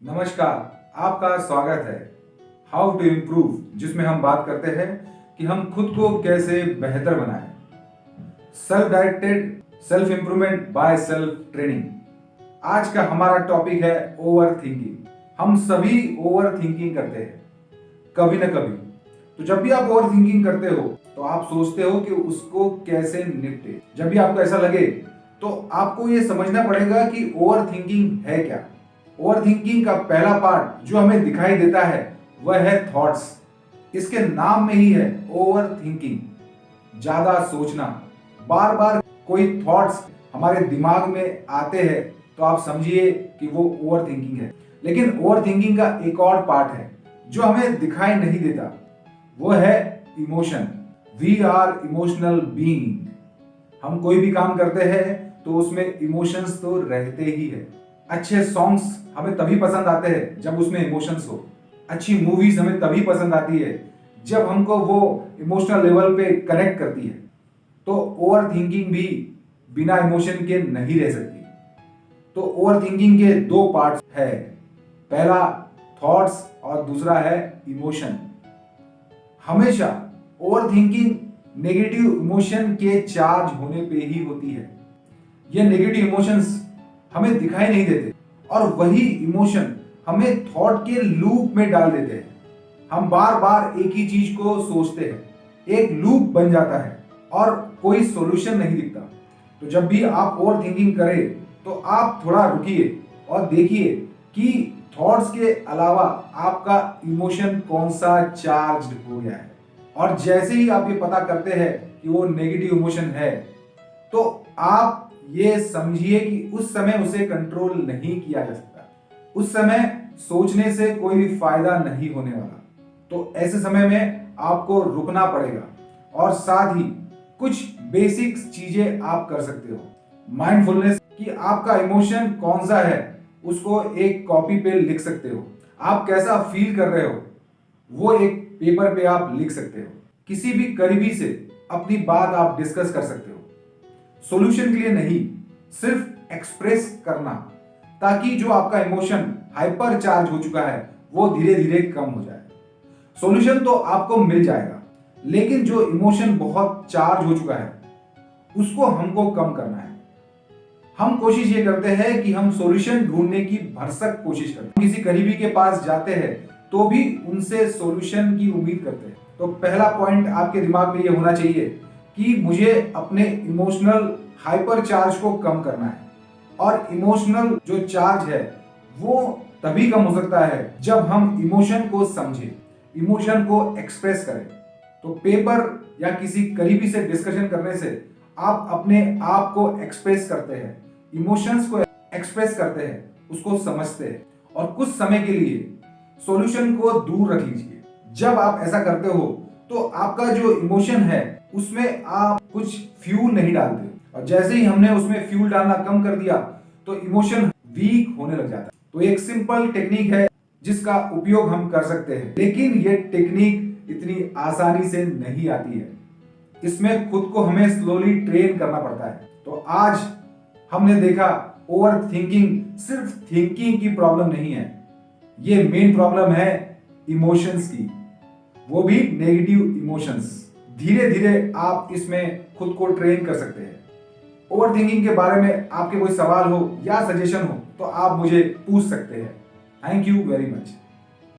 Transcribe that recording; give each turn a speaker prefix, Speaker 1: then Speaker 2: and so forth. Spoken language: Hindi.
Speaker 1: नमस्कार, आपका स्वागत है हाउ टू इम्प्रूव, जिसमें हम बात करते हैं कि हम खुद को कैसे बेहतर बनाएं। Self directed self improvement by self training. आज का हमारा टॉपिक है ओवर थिंकिंग। हम सभी ओवर थिंकिंग करते हैं कभी ना कभी। तो जब भी आप ओवर थिंकिंग करते हो तो आप सोचते हो कि उसको कैसे निपटे। जब भी आपको ऐसा लगे तो आपको ये समझना पड़ेगा कि ओवर थिंकिंग है क्या। ओवर थिंकिंग का पहला पार्ट जो हमें दिखाई देता है वह है थॉट्स। इसके नाम में ही है ओवर थिंकिंग, ज्यादा सोचना। बार बार कोई थॉट्स हमारे दिमाग में आते हैं तो आप समझिए कि वो ओवर थिंकिंग है। लेकिन ओवर थिंकिंग का एक और पार्ट है जो हमें दिखाई नहीं देता, वो है emotion. We are emotional being. हम कोई भी काम करते हैं तो उसमें इमोशंस तो रहते ही है। अच्छे सॉन्ग्स हमें तभी पसंद आते हैं जब उसमें इमोशंस हो। अच्छी मूवीज हमें तभी पसंद आती है जब हमको वो इमोशनल लेवल पे कनेक्ट करती है। तो ओवर थिंकिंग भी बिना इमोशन के नहीं रह सकती। तो ओवर थिंकिंग के दो पार्ट्स है, पहला थॉट्स और दूसरा है इमोशन। हमेशा ओवर थिंकिंग नेगेटिव इमोशन के चार्ज होने पे ही होती है। ये नेगेटिव इमोशंस हमें दिखाई नहीं देते और वही इमोशन हमें थॉट के लूप में डाल देते हैं। हम बार बार एक ही चीज को सोचते हैं, एक लूप बन जाता है और कोई सॉल्यूशन नहीं दिखता। तो जब भी आप ओवर थिंकिंग करें तो आप थोड़ा रुकिए और देखिए कि थॉट्स के अलावा आपका इमोशन कौन सा चार्ज हो गया है। और जैसे ही आप ये पता करते हैं कि वो नेगेटिव इमोशन है तो आप ये समझिए कि उस समय उसे कंट्रोल नहीं किया जा सकता। उस समय सोचने से कोई भी फायदा नहीं होने वाला। तो ऐसे समय में आपको रुकना पड़ेगा और साथ ही कुछ बेसिक चीजें आप कर सकते हो। माइंडफुलनेस कि आपका इमोशन कौन सा है उसको एक कॉपी पे लिख सकते हो। आप कैसा फील कर रहे हो वो एक पेपर पे आप लिख सकते हो। किसी भी करीबी से अपनी बात आप डिस्कस कर सकते हो। सॉल्यूशन के लिए नहीं, सिर्फ एक्सप्रेस करना, ताकि जो आपका इमोशन हाइपर चार्ज हो चुका है वो धीरे धीरे कम हो जाए। सॉल्यूशन तो आपको मिल जाएगा, लेकिन जो इमोशन बहुत चार्ज हो चुका है उसको हमको कम करना है। हम कोशिश ये करते हैं कि हम सॉल्यूशन ढूंढने की भरसक कोशिश करते हैं। किसी करीबी के पास जाते हैं तो भी उनसे सॉल्यूशन की उम्मीद करते हैं। तो पहला पॉइंट आपके दिमाग में ये होना चाहिए कि मुझे अपने इमोशनल हाइपर चार्ज को कम करना है। और इमोशनल जो चार्ज है वो तभी कम हो सकता है जब हम इमोशन को समझें, इमोशन को एक्सप्रेस करें। तो पेपर या किसी करीबी से डिस्कशन करने से आप अपने आप को एक्सप्रेस करते हैं, इमोशंस को एक्सप्रेस करते हैं, उसको समझते हैं और कुछ समय के लिए सॉल्यूशन को दूर रख लीजिए। जब आप ऐसा करते हो तो आपका जो इमोशन है उसमें आप कुछ फ्यूल नहीं डालते, और जैसे ही हमने उसमें फ्यूल डालना कम कर दिया तो इमोशन वीक होने लग जाता है। तो एक सिंपल टेक्निक है जिसका उपयोग हम कर सकते हैं, लेकिन ये टेक्निक इतनी आसानी से नहीं आती है। इसमें खुद को हमें स्लोली ट्रेन करना पड़ता है। तो आज हमने देखा ओवर थिंकिंग सिर्फ थिंकिंग की प्रॉब्लम नहीं है, ये मेन प्रॉब्लम है इमोशंस की, वो भी नेगेटिव इमोशंस। धीरे धीरे आप इसमें खुद को ट्रेन कर सकते हैं। ओवर थिंकिंग के बारे में आपके कोई सवाल हो या सजेशन हो तो आप मुझे पूछ सकते हैं। Thank you very much.